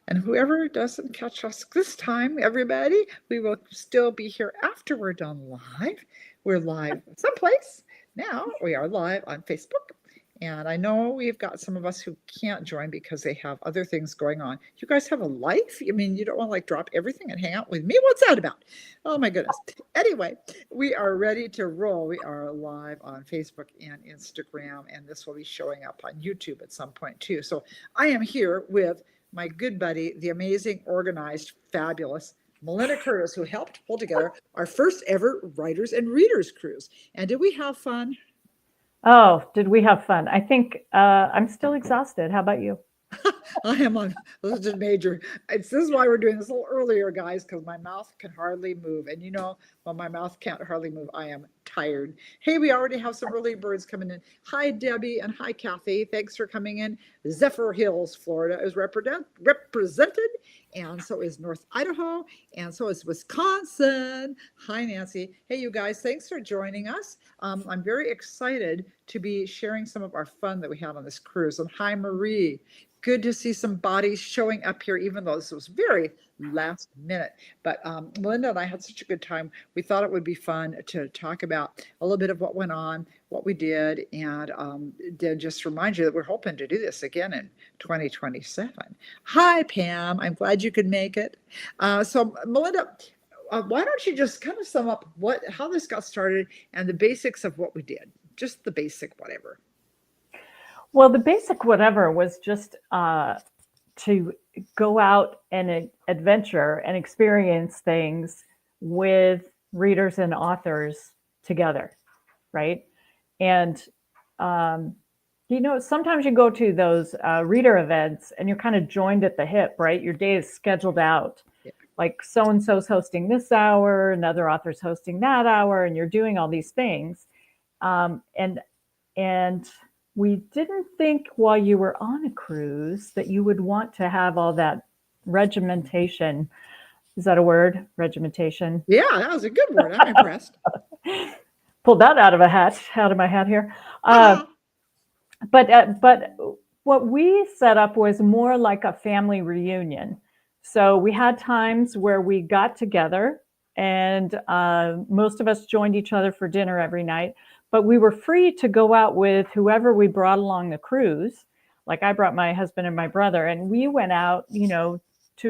And whoever doesn't catch us this time, everybody, we will still be here after we're done live. We're live someplace. Now we are live on Facebook. And I know we've got some of us who can't join because they have other things going on. You guys have a life? I mean, you don't want to like drop everything and hang out with me? What's that about? Oh my goodness. Anyway, we are ready to roll. We are live on Facebook and Instagram, and this will be showing up on YouTube at some point too. So I am here with my good buddy, the amazing, organized, fabulous Melinda Curtis, who helped pull together our first ever writers and readers cruise. And did we have fun? Oh, did we have fun? I think I'm still exhausted. How about you? I am on this is major. This is why we're doing this a little earlier, guys, because my mouth can hardly move. And you know, when my mouth can't hardly move, I am tired. Hey, we already have some early birds coming in. Hi, Debbie, and hi, Kathy. Thanks for coming in. Zephyr Hills, Florida is represented, and so is North Idaho, and so is Wisconsin. Hi, Nancy. Hey, you guys, thanks for joining us. I'm very excited to be sharing some of our fun that we had on this cruise. And hi, Marie. Good to see some bodies showing up here, even though this was very last minute. But Melinda and I had such a good time. We thought it would be fun to talk about a little bit of what went on, what we did, and then just remind you that we're hoping to do this again in 2027. Hi, Pam. I'm glad you could make it. So, Melinda, why don't you just kind of sum up how this got started and the basics of what we did? Just the basic whatever. Well, the basic whatever was just to go out and adventure and experience things with readers and authors together, right? And sometimes you go to those reader events and you're kind of joined at the hip, right? Your day is scheduled out. Yeah. Like so and so's hosting this hour, another author's hosting that hour, and you're doing all these things. And we didn't think while you were on a cruise that you would want to have all that regimentation. Is that a word? Regimentation? Yeah, that was a good word. I'm impressed. Pulled that out of my hat here. But what we set up was more like a family reunion. So we had times where we got together and most of us joined each other for dinner every night. But we were free to go out with whoever we brought along the cruise. Like I brought my husband and my brother, and we went out, to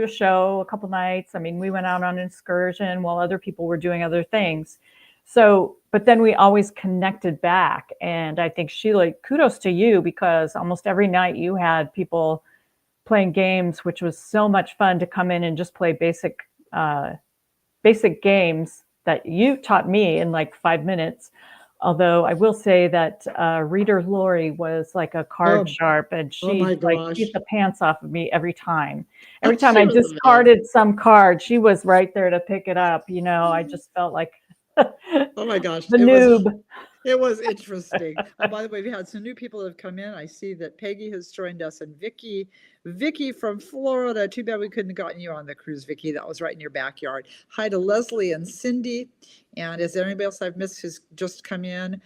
a show a couple nights. I mean, we went out on an excursion while other people were doing other things. So, but then we always connected back. And I think, Sheila, kudos to you, because almost every night you had people playing games, which was so much fun to come in and just play basic games that you taught me in like 5 minutes. Although I will say that reader Lori was like a card sharp, and she like beat the pants off of me every time. Every time I discarded some card, she was right there to pick it up. I just felt like oh my gosh, the noob. It was interesting. By the way, we had some new people that have come in. I see that Peggy has joined us, and Vicky from Florida. Too bad we couldn't have gotten you on the cruise, Vicky. That was right in your backyard. Hi to Leslie and Cindy. And is there anybody else I've missed who's just come in?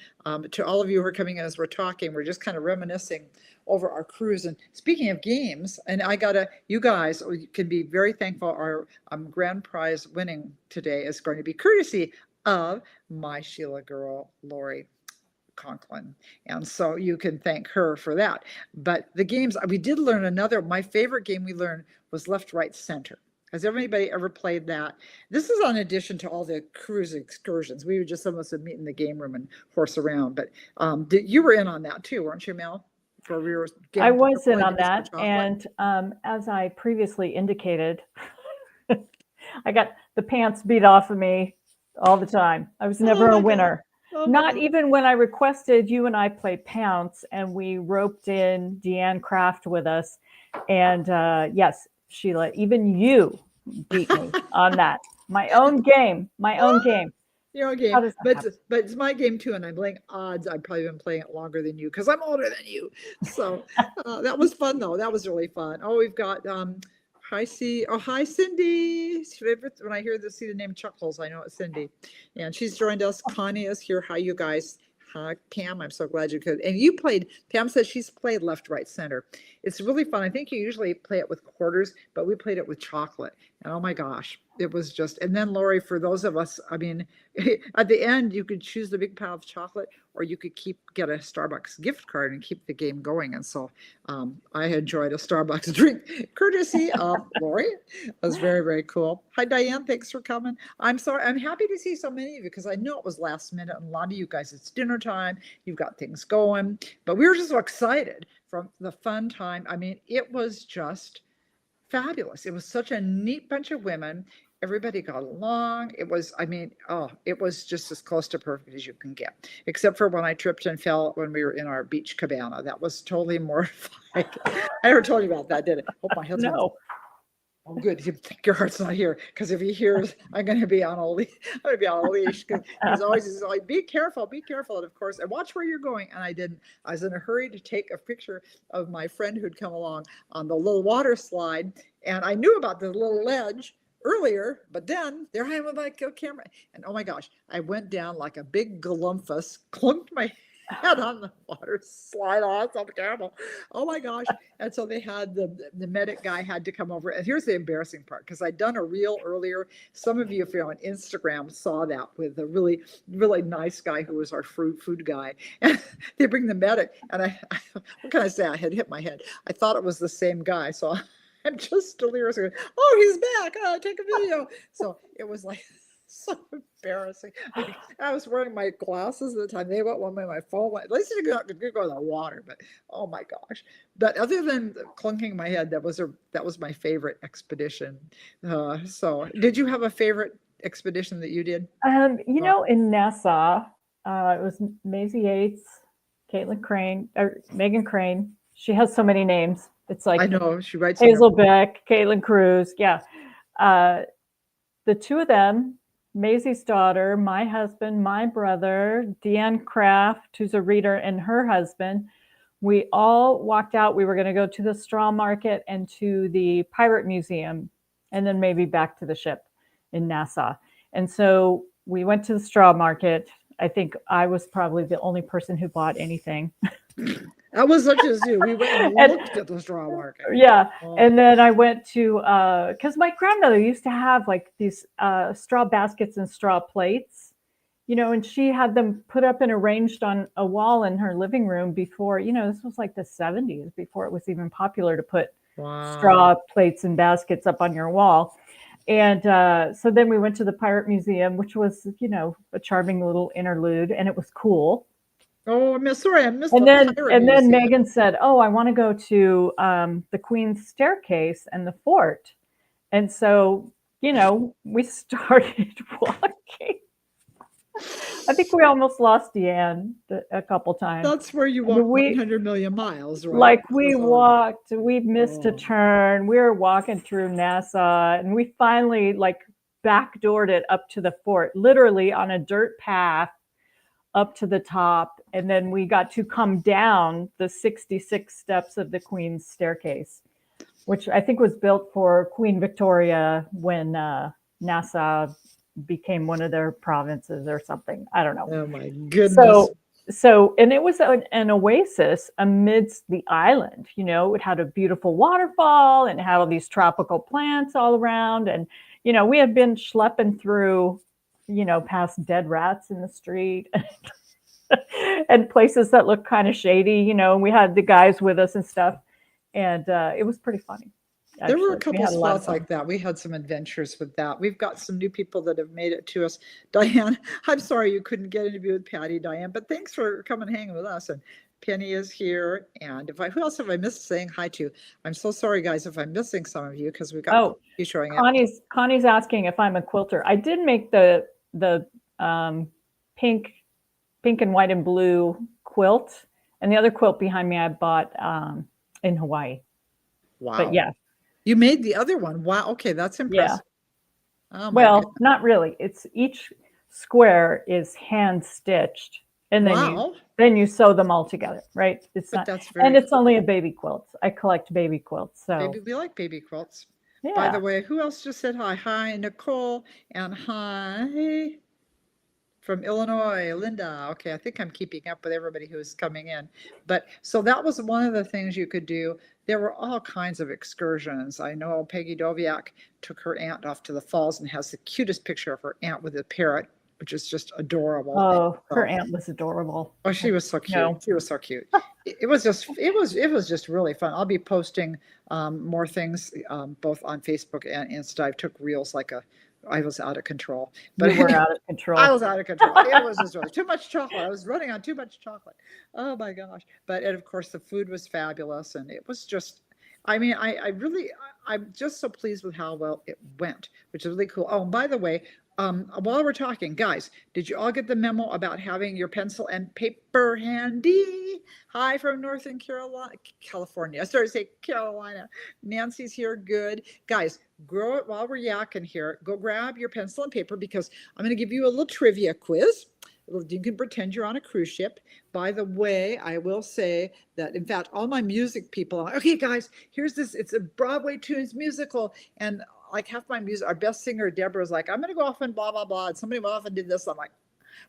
To all of you who are coming in as we're talking, we're just kind of reminiscing over our cruise. And speaking of games, and you guys can be very thankful. Our grand prize winning today is going to be courtesy of my Sheila girl, Lori Conklin. And so you can thank her for that. But the games, we did learn my favorite game we learned was left, right, center. Has everybody ever played that? This is in addition to all the cruise excursions. We would just some of us would meet in the game room and horse around. But you were in on that too, weren't you, Mel? I was in on that. And as I previously indicated, I got the pants beat off of me all the time. I was never a winner. Not even when I requested you and I play Pounce, and we roped in Deanne Kraft with us. And yes, Sheila, even you beat me on that. My own game. Your game, but it's my game too, and I'm playing odds. I've probably been playing it longer than you because I'm older than you. So that was fun though. That was really fun. Oh, we've got hi Cindy. When I see the name Chuckles, I know it's Cindy, and she's joined us. Connie is here. Hi, you guys. Pam, I'm so glad you could. And Pam says she's played left, right, center. it's really fun. I think you usually play it with quarters, but we played it with chocolate. And oh my gosh, it was just, and then Lori, for those of us, I mean, at the end, you could choose the big pile of chocolate or you could get a Starbucks gift card and keep the game going. And so I enjoyed a Starbucks drink courtesy of Lori. It was very, very cool. Hi, Diane. Thanks for coming. I'm sorry. I'm happy to see so many of you because I know it was last minute and a lot of you guys, it's dinner time. You've got things going, but we were just so excited from the fun time. I mean, it was just fabulous. It was such a neat bunch of women. Everybody got along. It was, I mean, oh, it was just as close to perfect as you can get, except for when I tripped and fell when we were in our beach cabana. That was totally mortifying. I never told you about that, did I? Hope my husband. No. Oh, good. You think your heart's not here because if he hears, I'm going to be on a leash. I'm going to be on a leash because he's always be careful, and of course, and watch where you're going. And I didn't. I was in a hurry to take a picture of my friend who'd come along on the little water slide, and I knew about the little ledge earlier, but then there I am with my camera, and oh my gosh, I went down like a big galumpus, clunked my head on the water slide off. So terrible. Oh my gosh. And so they had the medic guy had to come over. And here's the embarrassing part, because I'd done a reel earlier. Some of you, if you're on Instagram, saw that with a really, really nice guy who was our food guy. And they bring the medic. And I what can I say? I had hit my head. I thought it was the same guy. So I'm just delirious. Oh, he's back. Oh, take a video. So it was like so embarrassing. I was wearing my glasses at the time. They went one way, my phone went. At least you could go in the water, but oh my gosh. But other than clunking my head, that was my favorite expedition. So did you have a favorite expedition that you did? You know, in Nassau, it was Maisey Yates, Caitlin Crane, or Megan Crane. She has so many names. It's like I know she writes Hazel Beck, Caitlin Cruz. Yeah. The two of them, Maisie's daughter, my husband, my brother, Deanne Kraft, who's a reader, and her husband, we all walked out. We were going to go to the straw market and to the pirate museum, and then maybe back to the ship in Nassau. And so we went to the straw market. I think I was probably the only person who bought anything. That was such as you. We went and looked at the straw market. Yeah. Oh. And then I went to, because my grandmother used to have like these straw baskets and straw plates, you know, and she had them put up and arranged on a wall in her living room before, you know, this was like the 70s, before it was even popular to put straw plates and baskets up on your wall. And so then we went to the Pirate Museum, which was, you know, a charming little interlude, and it was cool. Oh, I missed and then Megan said, "Oh, I want to go to the Queen's Staircase and the fort." And so, you know, we started walking. I think we almost lost Deanne a couple times. That's where you walked 100 million miles, right? Like we walked, we missed a turn. We were walking through Nassau, and we finally like backdoored it up to the fort, literally on a dirt path up to the top, and then we got to come down the 66 steps of the Queen's Staircase, which I think was built for Queen Victoria when Nassau became one of their provinces or something. I don't know. Oh my goodness. So and it was an oasis amidst the island. You know, it had a beautiful waterfall and it had all these tropical plants all around. And, you know, we had been schlepping through, you know, past dead rats in the street and places that looked kind of shady, you know, and we had the guys with us and stuff. And it was pretty funny. Actually. There were a couple spots like that. We had some adventures with that. We've got some new people that have made it to us. Diane, I'm sorry you couldn't get an interview with Patty, Diane, but thanks for coming and hanging with us. And Penny is here. And who else have I missed saying hi to? I'm so sorry, guys, if I'm missing some of you because we got you showing up. Connie's asking if I'm a quilter. I did make the pink and white and blue quilt, and the other quilt behind me I bought in Hawaii. Wow. But yeah. You made the other one. Wow. Okay, that's impressive. Yeah. Oh, well, not really. It's each square is hand stitched, and then you sew them all together, right? It's not, and it's only a baby quilt. I collect baby quilts, so we like baby quilts. Yeah. By the way, who else just said hi? Hi, Nicole, and hi from Illinois, Linda. Okay, I think I'm keeping up with everybody who's coming in. But so that was one of the things you could do. there were all kinds of excursions. I know Peggy Doviak took her aunt off to the falls and has the cutest picture of her aunt with a parrot, which is just adorable. Oh, her So, aunt was adorable. oh, she was so cute. No. She was so cute. It was just really fun. I'll be posting more things both on Facebook and Insta. I took reels I was out of control. But You were anyway, out of control. I was out of control. It was just really too much chocolate. I was running on too much chocolate. Oh my gosh. But and of course the food was fabulous and it was just I mean, I'm just so pleased with how well it went, which is really cool. Oh, and by the way, while we're talking, guys, did you all get the memo about having your pencil and paper handy? Hi from Northern Carolina, California. I started to say Carolina. Nancy's here. Good. Guys, grow it while we're yakking here. Go grab your pencil and paper because I'm going to give you a little trivia quiz. You can pretend you're on a cruise ship. By the way, I will say that, in fact, all my music people are, okay, guys, here's this. It's a Broadway tunes musical. And like half my music, our best singer, Deborah, is like, I'm going to go off and blah, blah, blah. And somebody went off and did this. I'm like,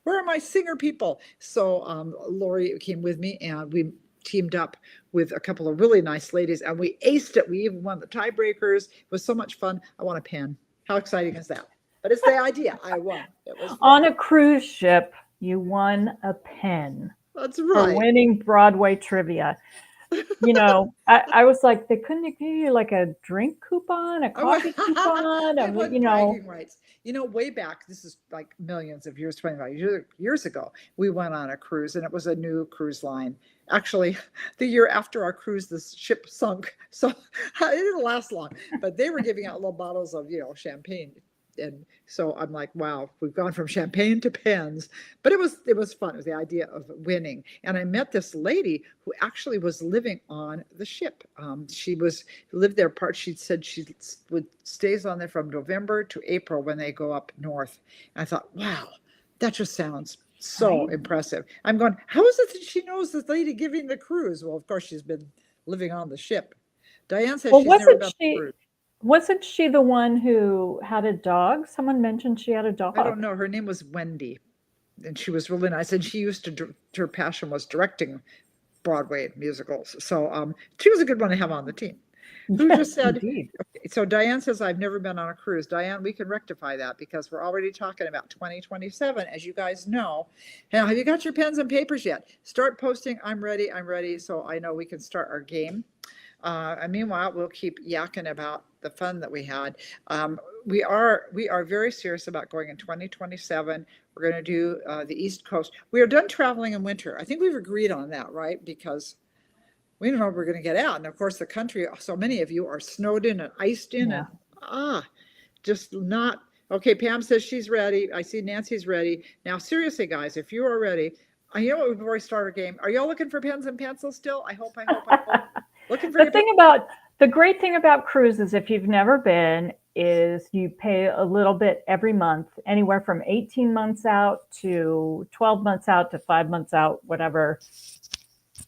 where are my singer people? So Lori came with me and we teamed up with a couple of really nice ladies and we aced it. We even won the tiebreakers. It was so much fun. I want a pen. How exciting is that? But it's the idea. I won. It was fun. On a cruise ship, you won a pen. That's For right. winning Broadway trivia. You know, I was like, they couldn't give you like a drink coupon, a coffee coupon, It wasn't you know. bragging rights. You know, way back, this is like millions of years, 25 years ago, we went on a cruise and it was a new cruise line. Actually, the year after our cruise, the ship sunk. So it didn't last long, but they were giving out little bottles of, champagne. And so I'm like, wow, we've gone from champagne to pens, but it was fun. It was the idea of winning. And I met this lady who actually was living on the ship. She lived there she said she stays on there from November to April when they go up north. And I thought, wow, that just sounds so impressive. I'm going, how is it that she knows this lady giving the cruise? Well, of course, she's been living on the ship. Diane says Well, she's never been on a cruise. wasn't she the one who had a dog? Someone mentioned she had a dog. I don't know. Her name was Wendy, and she was really nice. And she used to, her passion was directing Broadway musicals. So she was a good one to have on the team. Who just said, Indeed. okay, so Diane says, I've never been on a cruise. Diane, we can rectify that because we're already talking about 2027, as you guys know. Now, have you got your pens and papers yet? Start posting, I'm ready, so I know we can start our game. And meanwhile, we'll keep yakking about the fun that we had. We are very serious about going in 2027. We're going to do the East Coast. We are done traveling in winter. I think we've agreed on that, right? Because we don't know if we're going to get out. And of course, the country, so many of you are snowed in and iced in. Yeah. And just not. Okay, Pam says she's ready. I see Nancy's ready. Now, seriously, guys, if you are ready, before we start our game, are y'all looking for pens and pencils still? I hope. Looking for the great thing about cruises, if you've never been, is you pay a little bit every month, anywhere from 18 months out to 12 months out to 5 months out, whatever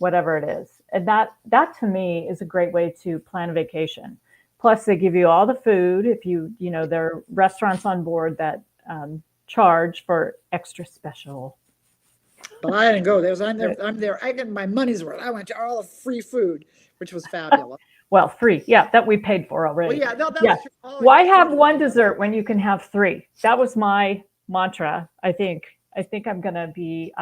it is. And that to me is a great way to plan a vacation. Plus they give you all the food. If there are restaurants on board that charge for extra special. But I didn't go there. I'm there. I get my money's worth. I went to all the free food, which was fabulous. Well, free. Yeah, that we paid for already. Well, that yeah. was true. Why have one dessert when you can have three? That was my mantra, I think. I think I'm going to be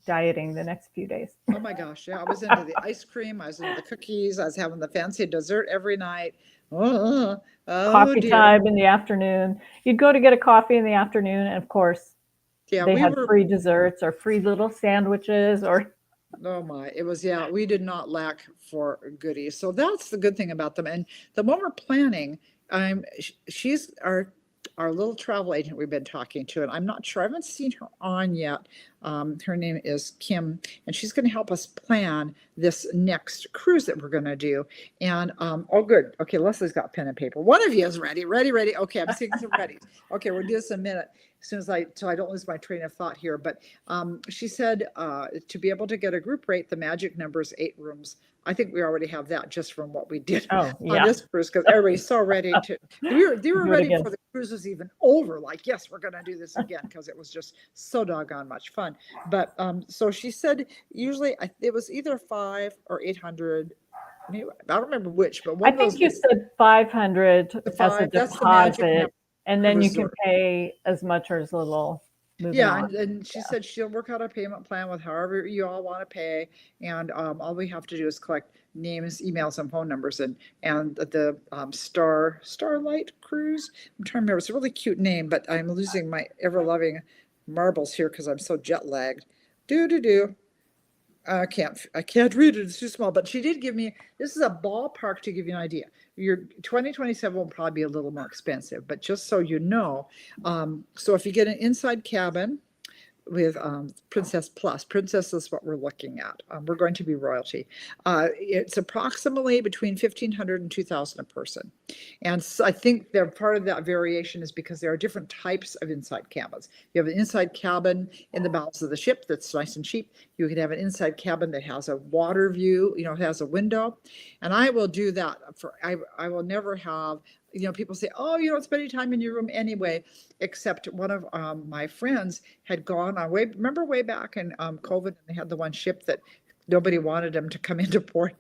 dieting the next few days. Oh my gosh. Yeah. I was into the ice cream. I was into the cookies. I was having the fancy dessert every night. Coffee time in the afternoon. You'd go to get a coffee in the afternoon. And of course, they had free desserts or free little sandwiches or. Oh my, it was, we did not lack for goodies. So that's the good thing about them. And the one we're planning, she's our little travel agent we've been talking to, and I'm not sure, I haven't seen her on yet. Her name is Kim, and she's going to help us plan this next cruise that we're going to do. And, good. Okay, Leslie's got pen and paper. One of you is ready. Okay, I'm seeing some ready. Okay, we'll do this in a minute. As soon as so I don't lose my train of thought here. But she said to be able to get a group rate, the magic number is 8 rooms. I think we already have that just from what we did on this cruise, because everybody's so ready to. They were ready before the cruise was even over. Like, yes, we're going to do this again, because it was just so doggone much fun. But so she said usually it was either 500 or 800 I don't remember which, but I one of think those you said 500 the as a five, that's the magic number deposit, and for then you can resort. pay as much or as little moving Yeah, on. and she said she'll work out a payment plan with however you all want to pay, and all we have to do is collect names, emails, and phone numbers, and the Starlight Cruise. I'm trying to remember. It's a really cute name, but I'm losing my ever loving marbles here because I'm so jet lagged. Do do do. I can't read it. It's too small. But she did give me, this is a ballpark to give you an idea. Your 2027 will probably be a little more expensive, but just so you know, so if you get an inside cabin with Princess Plus. Princess is what we're looking at. We're going to be royalty. It's approximately between 1,500 and 2,000 a person. And so I think that part of that variation is because there are different types of inside cabins. You have an inside cabin in the bowels of the ship that's nice and cheap. You can have an inside cabin that has a water view, has a window. And I will do that I will never have, people say, oh, you don't spend any time in your room anyway, except one of my friends had gone on remember way back in COVID, and they had the one ship that nobody wanted them to come into port.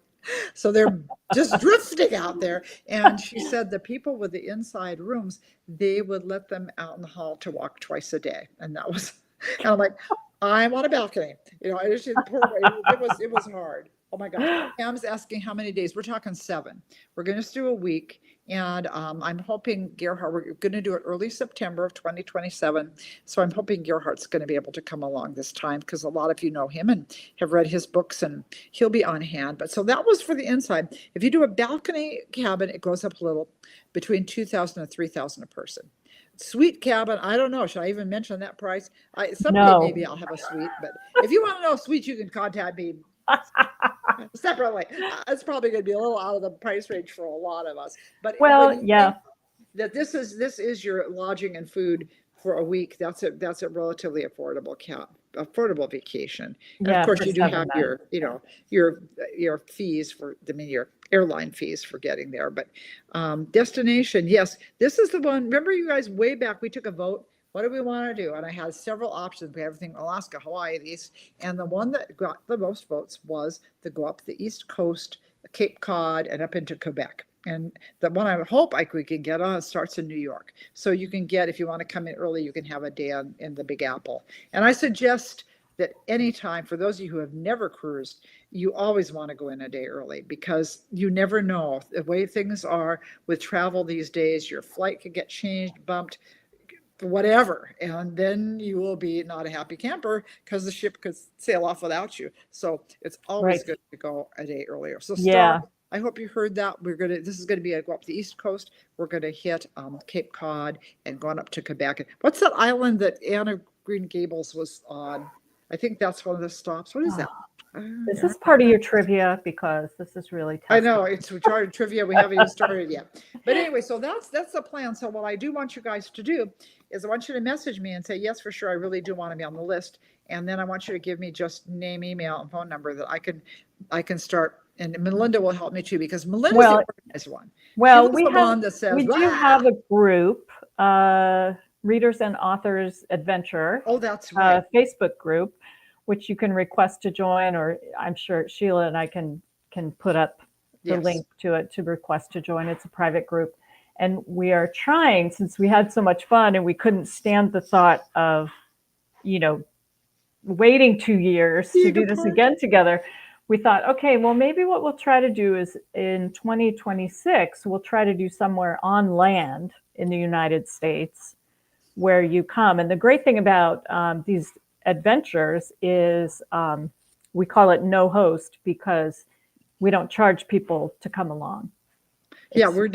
So they're just drifting out there. And she said the people with the inside rooms, they would let them out in the hall to walk twice a day. And that was, and I'm like, I want a balcony. I just didn't it was hard. Oh my gosh. Pam's asking how many days. We're talking 7. We're going to do a week. And I'm hoping Gerhard, we're going to do it early September of 2027. So I'm hoping Gerhardt's going to be able to come along this time because a lot of you know him and have read his books, and he'll be on hand. But so that was for the inside. If you do a balcony cabin, it goes up a little, between 2,000 and 3,000 a person. Suite cabin, I don't know. Should I even mention that price? Someday No. maybe I'll have a suite. But if you want to know suite, you can contact me separately. It's probably going to be a little out of the price range for a lot of us. But Well, yeah. that this is your lodging and food for a week. That's a relatively affordable vacation. And Yeah, of course, for you do 7 have nights. your fees your airline fees for getting there. But destination, yes, this is the one. Remember, you guys, way back, we took a vote. What do we want to do? And I had several options. We have everything Alaska, Hawaii, the East. And the one that got the most votes was to go up the East Coast, Cape Cod, and up into Quebec. And the one I hope we can get on starts in New York. So you can get, if you want to come in early, you can have a day in the Big Apple. And I suggest that anytime, for those of you who have never cruised, you always want to go in a day early because you never know the way things are with travel these days. Your flight could get changed, bumped, whatever, and then you will be not a happy camper because the ship could sail off without you. So it's always Right. good to go a day earlier. So Yeah. Star, I hope you heard that. This is gonna be go up the East Coast. We're gonna hit Cape Cod and going up to Quebec. What's that island that Anna Green Gables was on? I think that's one of the stops. What is that? Is this part of your trivia? Because this is really I testing. know it's retarded trivia. We haven't even started yet. But anyway, so that's the plan. So what I do want you guys to do is I want you to message me and say, yes, for sure, I really do want to be on the list. And then I want you to give me just name, email, and phone number that I can start. And Melinda will help me too, because Melinda's the organized one. Well, She was the one that says, we do have a group, Readers and Authors Adventure. Oh, that's right. Facebook group, which you can request to join, or I'm sure Sheila and I can put up the link to it to request to join. It's a private group. And we are trying, since we had so much fun and we couldn't stand the thought of, waiting 2 years to do this again together, we thought, okay, well, maybe what we'll try to do is in 2026, we'll try to do somewhere on land in the United States where you come. And the great thing about these adventures is we call it no host because we don't charge people to come along. Yeah, we're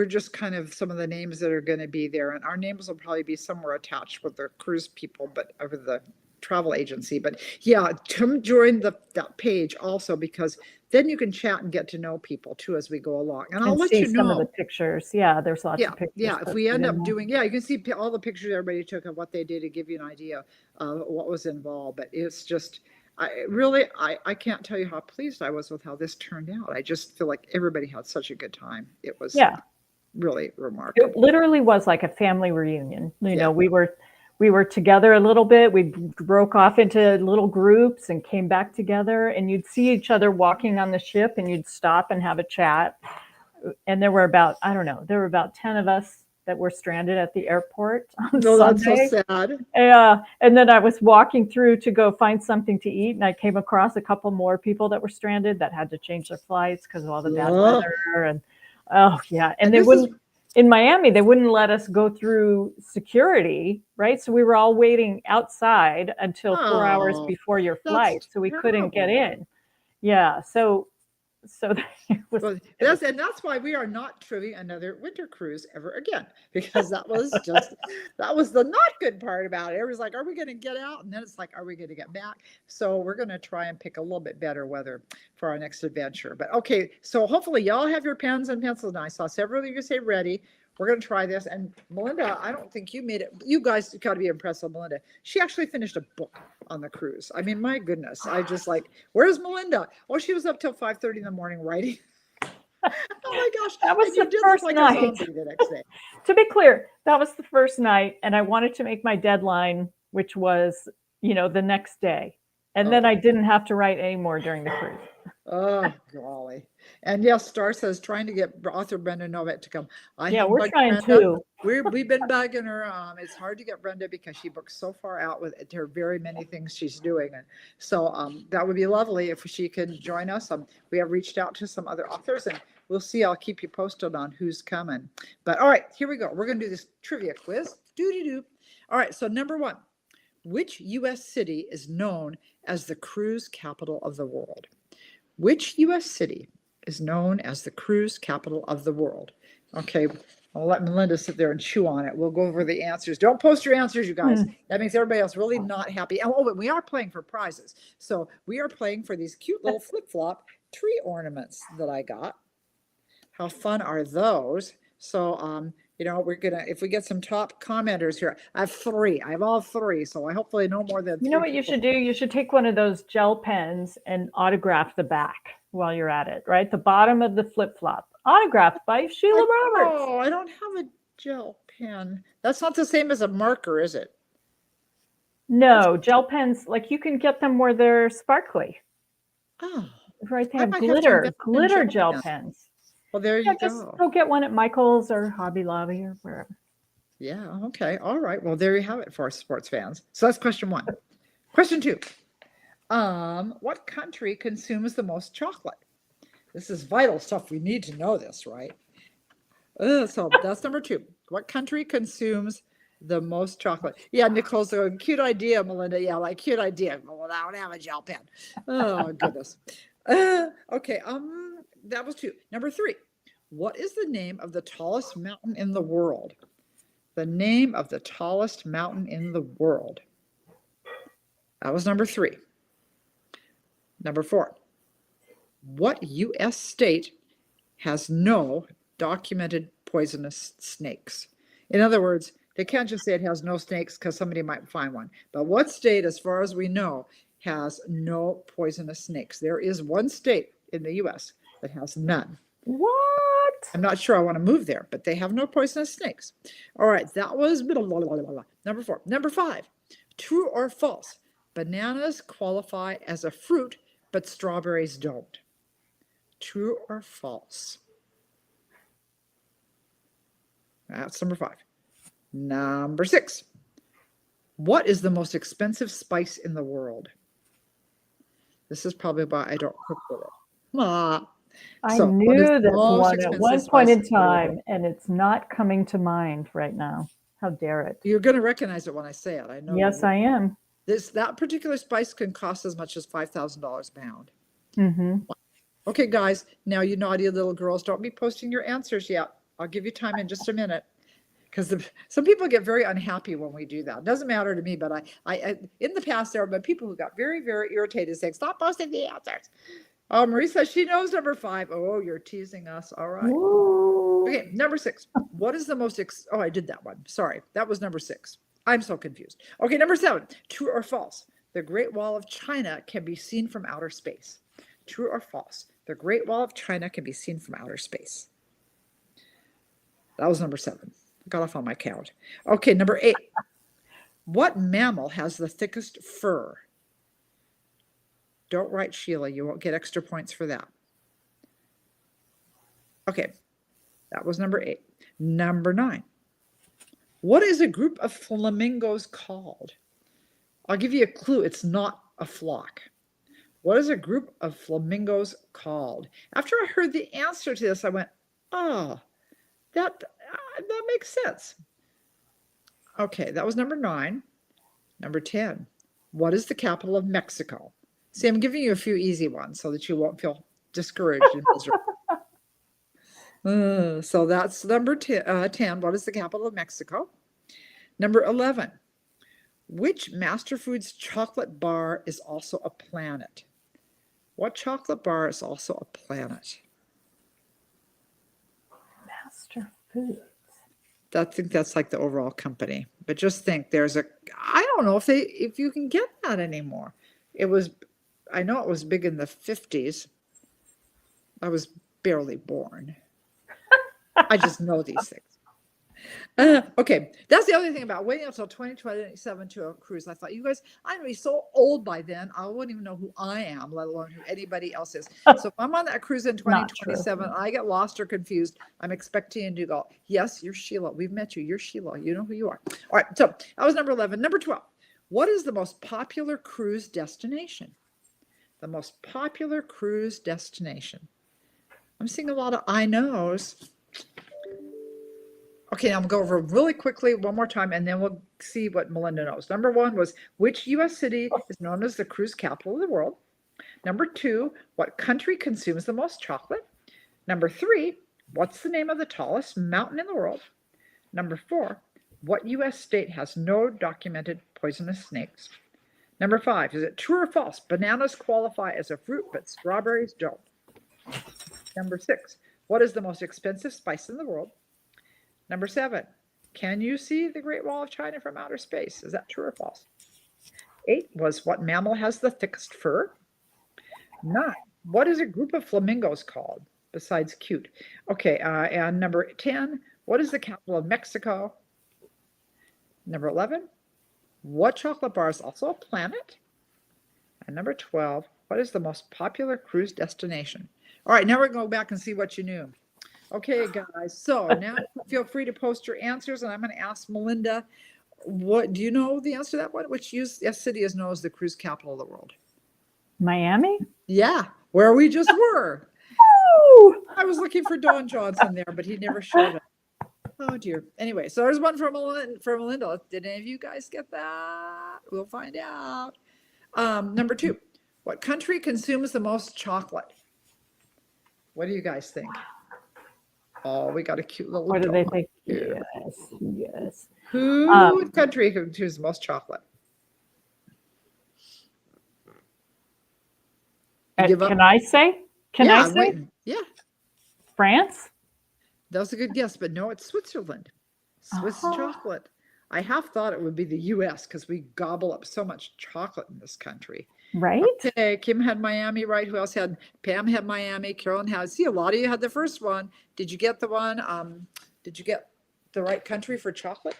just kind of some of the names that are going to be there, and our names will probably be somewhere attached with the cruise people, but over the travel agency. But yeah, come join that page also, because then you can chat and get to know people too as we go along. And I'll let see you some of the know. pictures. Yeah, there's lots of pictures. Yeah, if we end up doing, you can see all the pictures everybody took of what they did to give you an idea of what was involved. But it's just, I can't tell you how pleased I was with how this turned out. I just feel like everybody had such a good time. It was really remarkable. It literally was like a family reunion. We we were together a little bit. We broke off into little groups and came back together, and you'd see each other walking on the ship, and you'd stop and have a chat. And there were about, I don't know, there were about 10 of us that were stranded at the airport on No, that's so Sunday. sad. Yeah. And then I was walking through to go find something to eat, and I came across a couple more people that were stranded that had to change their flights because of all the bad Oh, weather. And oh, yeah. And and they this is wouldn't, in Miami, they wouldn't let us go through security, right? So we were all waiting outside until 4 hours oh, before your that's flight. So we couldn't get terrible. in. Yeah. So it was, Well, it was, that's why we are not trimming another winter cruise ever again, because that was just that was the not good part about it. Everyone's like, "Are we going to get out?" And then it's like, "Are we going to get back?" So we're going to try and pick a little bit better weather for our next adventure. But okay, so hopefully y'all have your pens and pencils. And I saw several of you say ready. We're going to try this. And Melinda, I don't think you made it. You guys got to be impressed with Melinda. She actually finished a book on the cruise. I mean, my goodness, I just like, where's Melinda? Oh, she was up till 5:30 in the morning writing. Oh my gosh. that was And you the did look first like a night. zombie the next day. To be clear, that was the first night, and I wanted to make my deadline, which was, the next day. And then I Oh, didn't have to write anymore during the cruise. oh, golly. And yes, Star says trying to get author Brenda Novak to come. I Yeah, have we're bugged trying Brenda. to. We've been bugging her. It's hard to get Brenda because she books so far out with her very many things she's doing. And so that would be lovely if she can join us. We have reached out to some other authors, and we'll see. I'll keep you posted on who's coming. But all right, here we go. We're going to do this trivia quiz. Doo-doo-doo. All right, so number one, which U.S. city is known as the cruise capital of the world? Which U.S. city is known as the cruise capital of the world? Okay, I'll let Melinda sit there and chew on it. We'll go over the answers. Don't post your answers, you guys. That makes everybody else really not happy. Oh, but we are playing for prizes. So we are playing for these cute little flip-flop tree ornaments that I got. How fun are those? So, we're gonna, if we get some top commenters here, I have three. I have all three, so I hopefully no more than You know three what you people. should do? You should take one of those gel pens and autograph the back while you're at it, right? The bottom of the flip flop, autographed by Sheila Roberts. Oh, I don't have a gel pen. That's not the same as a marker, is it? No, gel pens, like you can get them where they're sparkly, Oh, right? They I have might have to invest in glitter gel pen. pens. Well, there Yeah, you just go. go get one at Michael's or Hobby Lobby or wherever. Yeah, okay. All right. Well, there you have it for sports fans. So that's question one. Question two. What country consumes the most chocolate? This is vital stuff. We need to know this, right? So that's number two. What country consumes the most chocolate? Yeah, Nicole's going, cute idea, Melinda. Yeah, like cute idea. Well, I don't have a gel pen. Oh, goodness. Okay, that was two. Number three. What is the name of the tallest mountain in the world? The name of the tallest mountain in the world. That was number three. Number four. What U.S. state has no documented poisonous snakes? In other words, they can't just say it has no snakes because somebody might find one. But what state, as far as we know, has no poisonous snakes? There is one state in the U.S. that has none. What? I'm not sure I want to move there, but they have no poisonous snakes. All right, that was number four. Number five, true or false? Bananas qualify as a fruit, but strawberries don't. True or false? That's number five. Number six. What is the most expensive spice in the world? This is probably why I don't cook with it. I So, what is knew the this most one at expensive one point spice in in the world? time, and it's not coming to mind right now. How dare it? You're going to recognize it when I say it. I know. Yes, I am. That particular spice can cost as much as $5,000 a pound. Mm-hmm. Okay, guys, now you naughty little girls, don't be posting your answers yet. I'll give you time in just a minute, because some people get very unhappy when we do that. It doesn't matter to me, but I in the past there have been people who got very, very irritated, saying, "Stop posting the answers." Oh, Marie says she knows number five. Oh, you're teasing us. All right. Ooh. Okay, number six. What is the most? Oh, I did that one. Sorry, that was number six. I'm so confused. Okay, number seven. True or false? The Great Wall of China can be seen from outer space. True or false? The Great Wall of China can be seen from outer space. That was number seven. I got off on my count. Okay, number eight. What mammal has the thickest fur? Don't write Sheila. You won't get extra points for that. Okay, that was number 8. Number 9. What is a group of flamingos called? I'll give you a clue. It's not a flock. What is a group of flamingos called? After I heard the answer to this, I went, oh, that makes sense. Okay, that was number 9. Number 10. What is the capital of Mexico? See, I'm giving you a few easy ones so that you won't feel discouraged and miserable. So that's number 10. What is the capital of Mexico? Number 11. Which Master Foods chocolate bar is also a planet? What chocolate bar is also a planet? Master Foods. I think that's like the overall company. But just think, I don't know if you can get that anymore. I know it was big in the 50s. I was barely born. I just know these things. Okay, that's the other thing about waiting until 2027 to a cruise. I thought, you guys, I'm going to be so old by then, I wouldn't even know who I am, let alone who anybody else is. So if I'm on that cruise in 2027, I get lost or confused, I'm expecting you to go, yes, you're Sheila. We've met you. You're Sheila. You know who you are. All right, so that was number 11. Number 12. What is the most popular cruise destination? The most popular cruise destination. I'm seeing a lot of I knows. Okay, now I'm going to go over really quickly one more time, and then we'll see what Melinda knows. Number 1 was, which U.S. city is known as the cruise capital of the world? Number 2, what country consumes the most chocolate? Number 3, what's the name of the tallest mountain in the world? Number 4, what U.S. state has no documented poisonous snakes? Number 5, is it true or false? Bananas qualify as a fruit, but strawberries don't. Number 6, what is the most expensive spice in the world? Number 7, can you see the Great Wall of China from outer space? Is that true or false? 8 was, what mammal has the thickest fur? 9, what is a group of flamingos called besides cute? Okay, and number 10, what is the capital of Mexico? Number 11, what chocolate bar is also a planet? And number 12, what is the most popular cruise destination? All right, now we're going to go back and see what you knew. Okay, guys, so now feel free to post your answers, and I'm going to ask Melinda, what do you know the answer to that one? Which US city is known as the cruise capital of the world? Miami? Yeah, where we just were. Woo! I was looking for Don Johnson there, but he never showed up. Oh, dear. Anyway, so there's one for Melinda. Did any of you guys get that? We'll find out. Number 2, what country consumes the most chocolate? What do you guys think? Oh, we got a cute little What do they dog think? here. Yes. Who country consumes the most chocolate? Give up? Can I say? Can Yeah, I I'm say? waiting. Yeah, France? that was a good guess, but no, it's Switzerland. Swiss chocolate. I half thought it would be the US because we gobble up so much chocolate in this country. Right? Okay, Kim had Miami, right? Who else had? Pam had Miami. Carolyn had. See, a lot of you had the first one. Did you get the one? Did you get the right country for chocolate?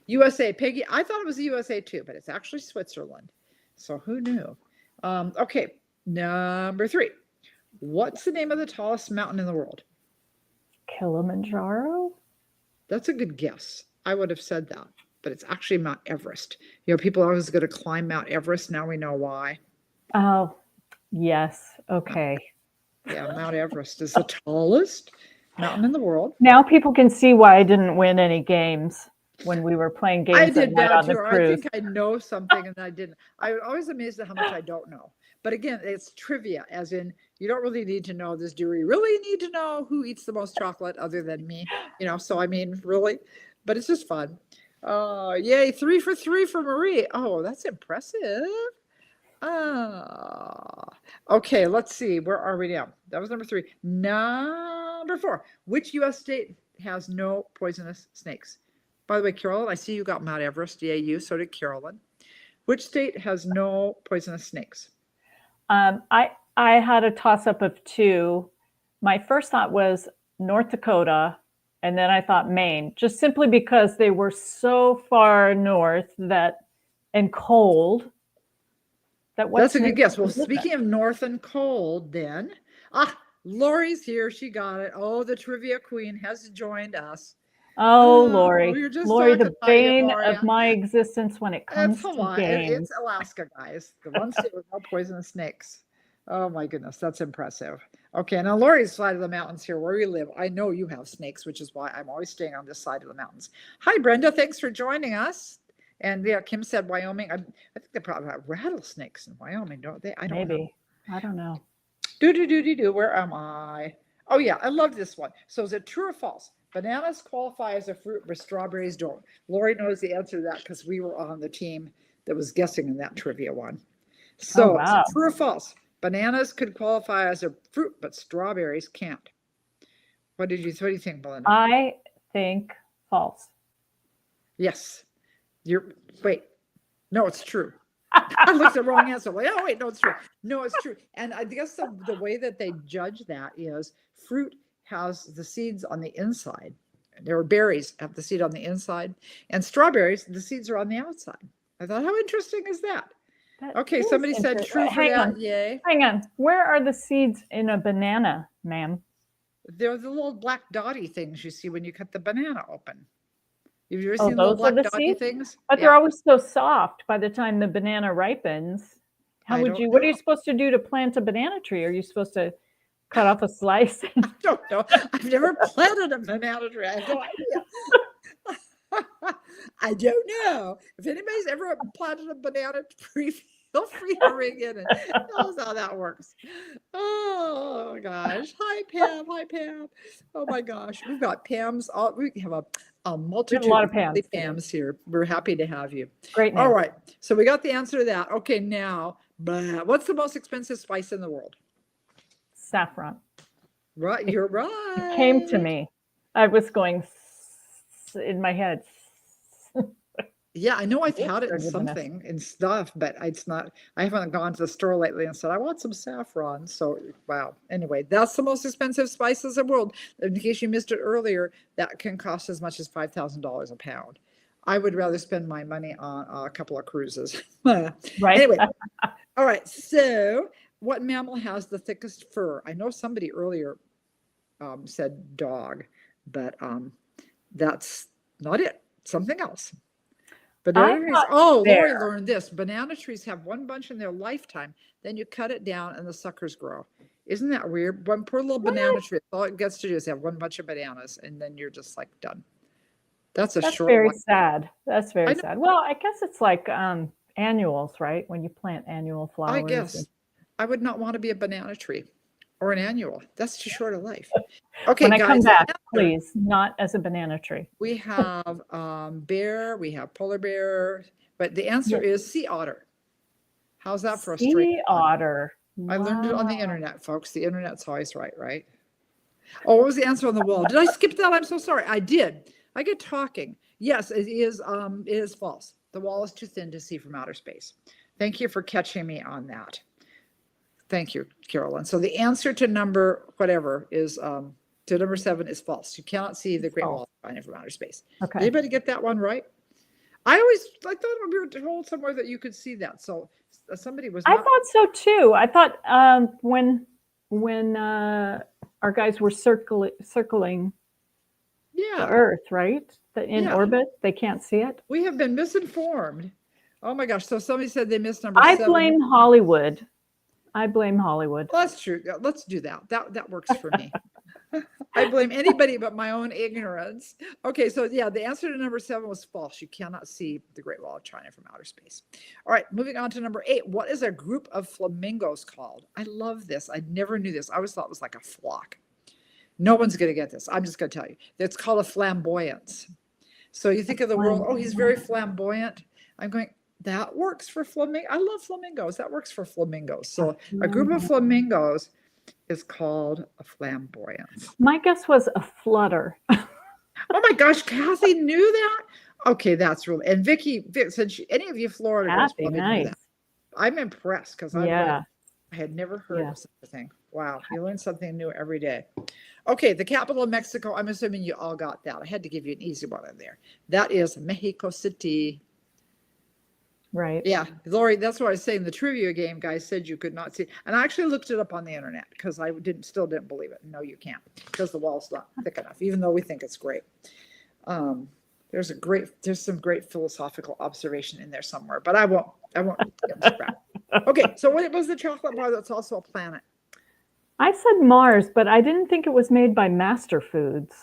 USA. Peggy, I thought it was the USA too, but it's actually Switzerland. So who knew? Okay, number 3. What's the name of the tallest mountain in the world? Kilimanjaro? That's a good guess. I would have said that, but it's actually Mount Everest. You know, people are always going to climb Mount Everest. Now we know why. Oh, yes. Okay. Yeah, Mount Everest is the tallest mountain in the world. Now people can see why I didn't win any games when we were playing games I did at night that on the too. I cruise. think I know something and I didn't. I'm always amazed at how much I don't know. But again, it's trivia, as in you don't really need to know this. Do we really need to know who eats the most chocolate other than me? You know, so I mean, really, but it's just fun. Yay, 3 for 3 for Marie. Oh, that's impressive. Okay, let's see. Where are we now? That was number 3. Number 4. Which U.S. state has no poisonous snakes? By the way, Carolyn, I see you got Mount Everest. Yeah, you. So did Carolyn. Which state has no poisonous snakes? I had a toss up of 2. My first thought was North Dakota, And then I thought Maine, just simply because they were so far north and cold. That's a good guess. Well, speaking of north and cold, then Lori's here. She got it. Oh, the trivia queen has joined us. Oh, Oh, Lori. we were just Lori, talking the about you, bane Lori. of my existence when it comes Come to on, games. it's Alaska, guys. The one state with no poisonous snakes. Oh my goodness, that's impressive. Okay, now Lori's side of the mountains here where we live. I know you have snakes, which is why I'm always staying on this side of the mountains. Hi, Brenda. Thanks for joining us. And yeah, Kim said Wyoming. I think they probably have rattlesnakes in Wyoming, don't they? I don't know. Maybe. I don't know. Do. Where am I? Oh yeah, I love this one. So is it true or false? Bananas qualify as a fruit, but strawberries don't. Lori knows the answer to that because we were on the team that was guessing in that trivia one. So, wow. True or false? Bananas could qualify as a fruit, but strawberries can't. What do you think, Melinda? I think false. Yes. Wait. No, it's true. I looked at the wrong answer. Like, oh wait, no, it's true. No, it's true. And I guess the way that they judge that is fruit has the seeds on the inside. There are berries have the seed on the inside, and strawberries, the seeds are on the outside. I thought, how interesting is that? Okay, somebody said true for that. Yay. Hang on. Where are the seeds in a banana, ma'am? They're the little black dotty things you see when you cut the banana open. Have you ever Oh, seen little those are black the dotty seeds? things? But they're always so soft by the time the banana ripens. What are you supposed to do to plant a banana tree? Are you supposed to cut off a slice? I don't know. I've never planted a banana tree. I have no idea. I don't know. If anybody's ever planted a banana tree, feel free to ring in and tell us how that works. Oh gosh. Hi Pam. Hi Pam. Oh my gosh. We've got Pams. We have a multitude of of Pams here. We're happy to have you. Great name. All right. So we got the answer to that. Okay, now, what's the most expensive spice in the world? Saffron. Right, you're right. It came to me. I was going in my head. Yeah, I know I've had it in something and stuff, but I haven't gone to the store lately and said, I want some saffron. So, wow. Anyway, that's the most expensive spices in the world. In case you missed it earlier, that can cost as much as $5,000 a pound. I would rather spend my money on a couple of cruises. Right. Anyway, all right. So, what mammal has the thickest fur? I know somebody earlier said dog, but that's not it. Something else. Lori learned this. Banana trees have one bunch in their lifetime. Then you cut it down and the suckers grow. Isn't that weird? One poor little banana tree, all it gets to do is have one bunch of bananas and then you're just like done. That's very sad. That's very sad. Well, I guess it's like annuals, right? When you plant annual flowers. I guess. I would not want to be a banana tree or an annual. That's too short a life. Okay, when I guys, come back, please, not as a banana tree. We have bear, we have polar bear, but the answer is sea otter. How's that for a straight? Sea otter. Wow. I learned it on the internet, folks. The internet's always right, right? Oh, what was the answer on the wall? Did I skip that? I'm so sorry. I did. I get talking. Yes, it is false. The wall is too thin to see from outer space. Thank you for catching me on that. Thank you, Carolyn. So the answer to number 7 is false. You cannot see the Great Wall of China from outer space. Okay. Anybody get that one right? I thought we were told somewhere that you could see that. So somebody was. I thought so too. I thought when our guys were circling the Earth, right? In orbit, they can't see it. We have been misinformed. Oh my gosh! So somebody said they missed number 7. I blame Hollywood. Well, that's true. Let's do that. That works for me. I blame anybody but my own ignorance. Okay, so yeah, the answer to number 7 was false. You cannot see the Great Wall of China from outer space. All right, moving on to number 8. What is a group of flamingos called? I love this. I never knew this. I always thought it was like a flock. No one's going to get this. I'm just going to tell you. It's called a flamboyance. So you think of the world, oh, he's very flamboyant. I'm going, that works for flamingo. I love flamingos. That works for flamingos. So a group of flamingos is called a flamboyance. My guess was a flutter. Oh my gosh, Kathy knew that? Okay, that's really, and Vicky, since any of you Florida girls probably knew that. I'm impressed because I had never heard Yeah. of such a thing. Wow, you learn something new every day. Okay, the capital of Mexico. I'm assuming you all got that. I had to give you an easy one in there. That is Mexico City. Right. Yeah, Lori, that's what I was saying. The trivia game guy said you could not see, and I actually looked it up on the internet because I still didn't believe it. No, you can't because the wall's not thick enough, even though we think it's great. Um, there's some great philosophical observation in there somewhere, but I won't get into that. Okay, so what was the chocolate bar that's also a planet? I said Mars, but I didn't think it was made by Master Foods.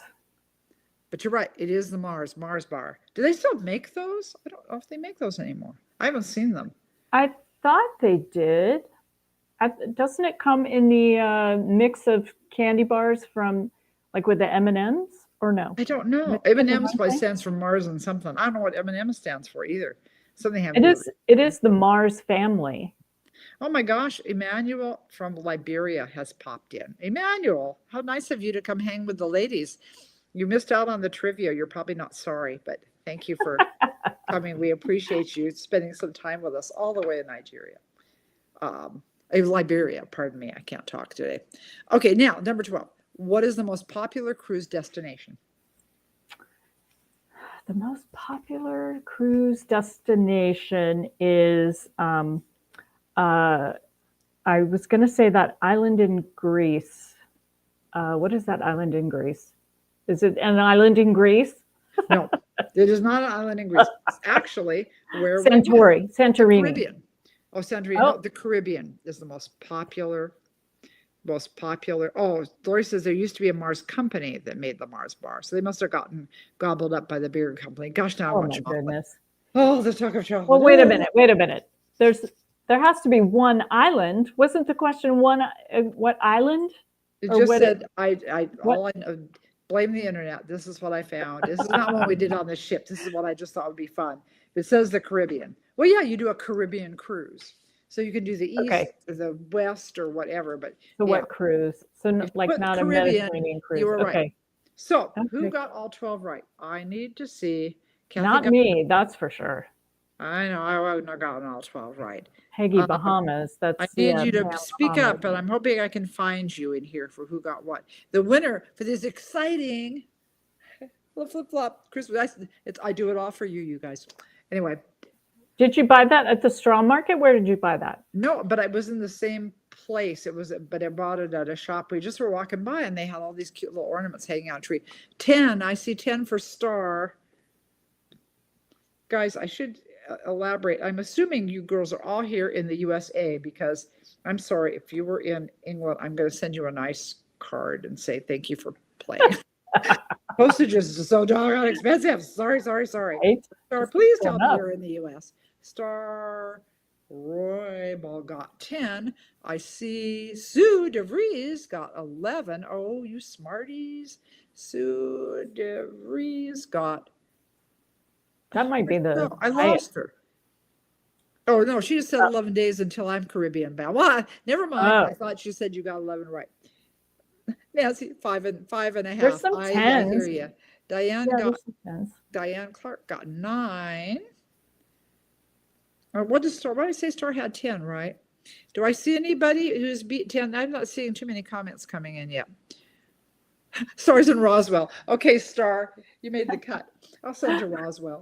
But you're right, it is the Mars bar. Do they still make those? I don't know if they make those anymore. I haven't seen them. I thought they did. Doesn't it come in the mix of candy bars from, like with the M&Ms, or no? I don't know. M&M's probably stands for Mars and something. I don't know what M&M stands for either. Something have It is the Mars family. Oh my gosh, Emmanuel from Liberia has popped in. Emmanuel, how nice of you to come hang with the ladies. You missed out on the trivia. You're probably not sorry, but thank you for coming. We appreciate you spending some time with us all the way in Nigeria. Liberia, pardon me. I can't talk today. Okay, now, number 12. What is the most popular cruise destination? The most popular cruise destination is, I was going to say that island in Greece. What is that island in Greece? Is it an island in Greece? No, it is not an island in Greece. It's actually where Santorini. Caribbean. Oh, Santorini. Oh. No, the Caribbean is the most popular. Oh, Lori says there used to be a Mars company that made the Mars bar. So they must have gotten gobbled up by the bigger company. Gosh, now I want chocolate. Goodness. Oh, the talk of chocolate. Well, wait a minute. There has to be one island. Wasn't the question what island? It just said, I blame the internet. This is what I found. This is not what we did on the ship. This is what I just thought would be fun. It says the Caribbean. Well, yeah, you do a Caribbean cruise. So you can do the east or the west or whatever, but what cruise? So like not a Mediterranean cruise. You were right. So who got all 12 right? I need to see. Not me, that's for sure. I know, I wouldn't have gotten all 12 right. Peggy Bahamas. That's I need you to speak up, but I'm hoping I can find you in here for who got what. The winner for this exciting flip-flop Christmas. I do it all for you, you guys. Anyway. Did you buy that at the straw market? Where did you buy that? No, but I was in the same place. But I bought it at a shop. We just were walking by and they had all these cute little ornaments hanging on a tree. 10, I see 10 for star. Guys, I should elaborate. I'm assuming you girls are all here in the USA because I'm sorry, if you were in England, I'm going to send you a nice card and say thank you for playing. Postage is so doggone expensive. Sorry. Right? Star, please tell me you're in the US. Star Roybal got 10. I see Sue DeVries got 11. Oh, you smarties. Sue DeVries got. That might be the. No, I lost her. Oh, no, she just said 11 days until I'm Caribbean bound. Well, never mind. I thought she said you got 11 right. Nancy, 5 and a half. There's some 10s. I hear you. Diane Clark got 9. Or what did I say? Star had 10, right? Do I see anybody who's beat 10? I'm not seeing too many comments coming in yet. Star's in Roswell. Okay, Star, you made the cut. I'll send you Roswell.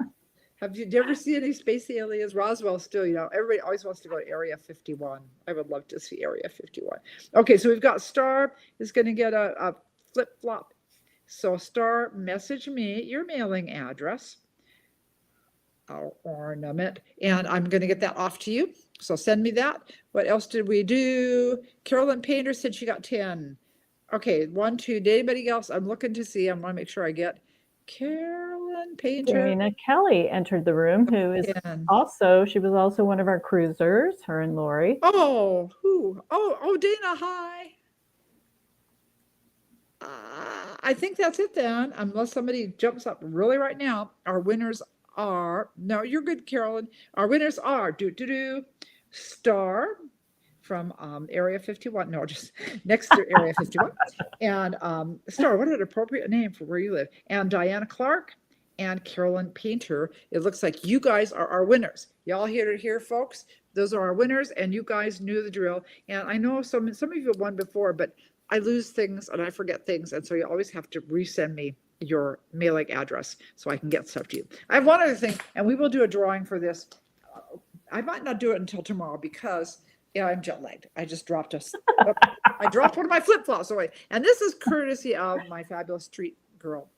Did you ever see any space aliens? Roswell still, everybody always wants to go to Area 51. I would love to see Area 51. Okay, so we've got Star is going to get a flip-flop. So Star, message me your mailing address. I'll ornament, and I'm going to get that off to you. So send me that. What else did we do? Carolyn Painter said she got 10. Okay, 1, 2. Did anybody else? I'm looking to see. I want to make sure I get Carolyn Painter. Dana Kelly entered the room, who is she was also one of our cruisers, her and Lori. Oh, who? Oh, Dana, hi. I think that's it then, unless somebody jumps up really right now. Our winners are, no, you're good, Carolyn. Our winners are Star from Area 51. No, just next to Area 51. And Star, what an appropriate name for where you live. And Diana Clark and Carolyn Painter. It looks like you guys are our winners. Y'all hear it here, folks. Those are our winners, and you guys knew the drill. And I know some of you have won before, but I lose things and I forget things, and so you always have to resend me your mailing address so I can get stuff to you. I have one other thing, and we will do a drawing for this. I might not do it until tomorrow because I'm jet lagged. I just dropped I dropped one of my flip flops away, and this is courtesy of my fabulous street girl,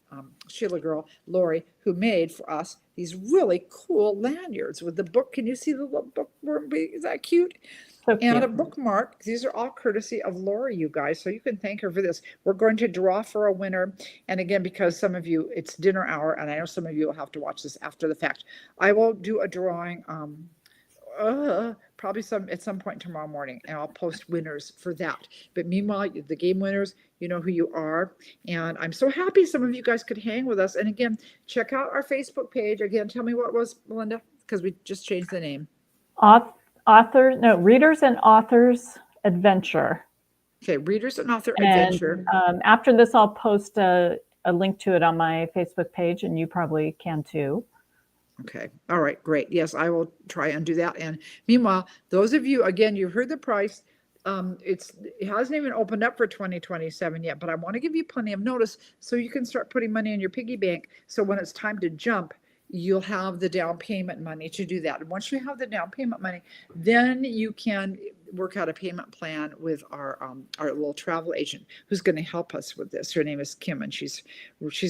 Sheila girl, Lori, who made for us these really cool lanyards with the book. Can you see the little bookworm? Is that cute? So And a cute. bookmark. These are all courtesy of Lori, you guys. So you can thank her for this. We're going to draw for a winner. And again, because some of you, it's dinner hour, and I know some of you will have to watch this after the fact. I will do a drawing probably at some point tomorrow morning, and I'll post winners for that. But meanwhile, the game winners, you know who you are. And I'm so happy some of you guys could hang with us. And again, check out our Facebook page. Again, tell me what it was, Melinda, because we just changed the name. Readers and Authors Adventure. Okay, Readers and Author And Adventure. after this, I'll post a link to it on my Facebook page, and you probably can too. Okay. All right. Great. Yes, I will try and do that. And meanwhile, those of you, again, you've heard the price. It hasn't even opened up for 2027 yet, but I want to give you plenty of notice so you can start putting money in your piggy bank. So when it's time to jump, you'll have the down payment money to do that. And once you have the down payment money, then you can work out a payment plan with our little travel agent who's going to help us with this. Her name is Kim, and she's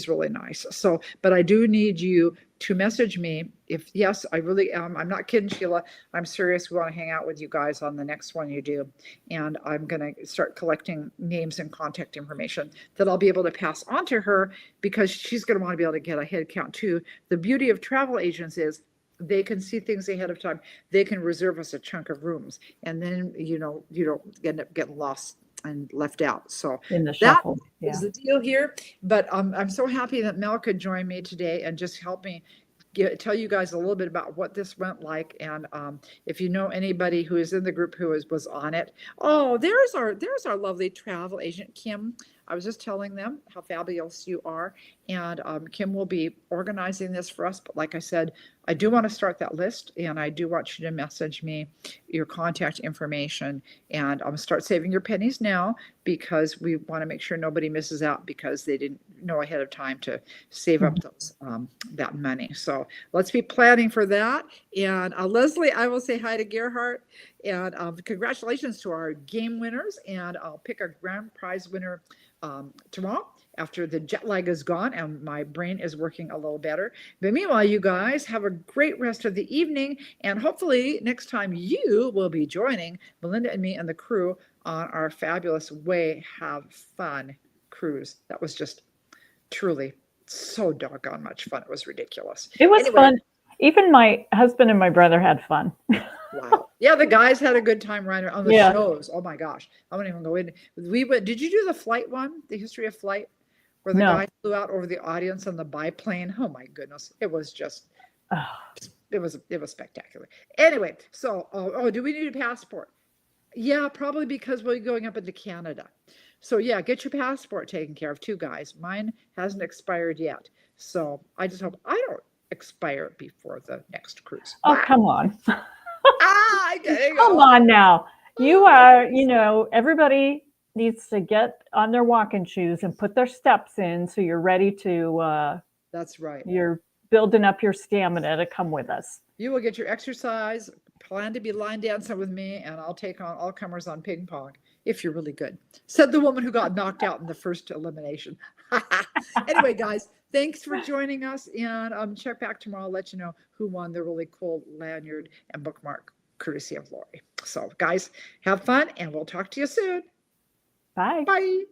really nice. So, but I do need you to message me if yes, I really am. I'm not kidding, Sheila. I'm serious. We want to hang out with you guys on the next one you do, and I'm going to start collecting names and contact information that I'll be able to pass on to her because she's going to want to be able to get a head count too. The beauty of travel agents is they can see things ahead of time. They can reserve us a chunk of rooms, and then you don't end up getting lost and left out. So In the that shuffle. is the deal here. But I'm so happy that Mel could join me today and just help me tell you guys a little bit about what this went like. And if you know anybody who is in the group who was on it, oh, there's our lovely travel agent, Kim. I was just telling them how fabulous you are. And Kim will be organizing this for us. But like I said, I do want to start that list, and I do want you to message me your contact information, and start saving your pennies now because we want to make sure nobody misses out because they didn't know ahead of time to save up those that money. So let's be planning for that. And Leslie, I will say hi to Gerhardt, and congratulations to our game winners. And I'll pick a grand prize winner tomorrow after the jet lag is gone and my brain is working a little better. But meanwhile, you guys have a great rest of the evening, and hopefully next time you will be joining Melinda and me and the crew on our fabulous Way Have Fun cruise. That was just truly so doggone much fun. It was ridiculous. It was fun. Even my husband and my brother had fun. Wow. Yeah, the guys had a good time riding on the shows. Oh my gosh. I won't even go in. Did you do the flight one? The history of flight? Where the guy flew out over the audience on the biplane. Oh my goodness. It was just it was spectacular. Anyway, so do we need a passport? Yeah, probably because we're going up into Canada. So yeah, get your passport taken care of too, guys. Mine hasn't expired yet. So I just hope I don't expire before the next cruise. Oh, come on. Come on now. You are, everybody needs to get on their walking shoes and put their steps in so you're ready to that's right. You're building up your stamina to come with us. You will get your exercise, plan to be line dancing with me, and I'll take on all comers on ping pong if you're really good, said the woman who got knocked out in the first elimination. Anyway, guys, thanks for joining us, and check back tomorrow. I'll let you know who won the really cool lanyard and bookmark courtesy of Lori. So guys, have fun, and we'll talk to you soon. Bye. Bye.